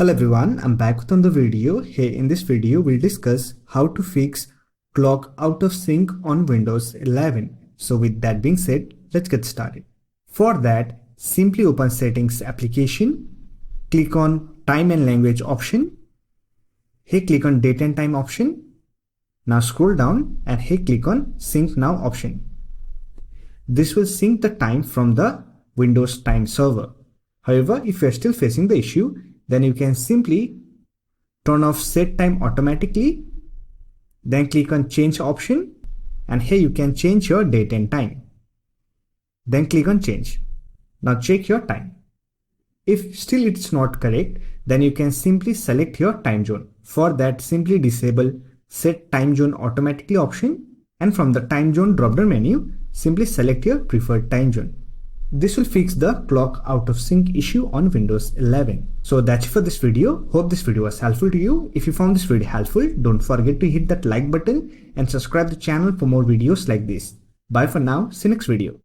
Hello everyone, I'm back with another video. Here in this video, we'll discuss how to fix clock out of sync on Windows 11. So with that being said, let's get started. For that, simply open Settings application, click on Time and Language option. Here click on Date and Time option. Now scroll down and here click on Sync Now option. This will sync the time from the Windows time server. However, if you're still facing the issue, then you can simply turn off Set Time automatically, then click on Change option, and here you can change your date and time. Then click on Change. Now check your time. If still it's not correct, then you can simply select your time zone. For that, simply disable Set Time Zone automatically option, and from the time zone drop-down menu, simply select your preferred time zone. This will fix the clock out of sync issue on Windows 11. So that's it for this video. Hope this video was helpful to you. If you found this video helpful, don't forget to hit that like button and subscribe the channel for more videos like this. Bye for now. See you next video.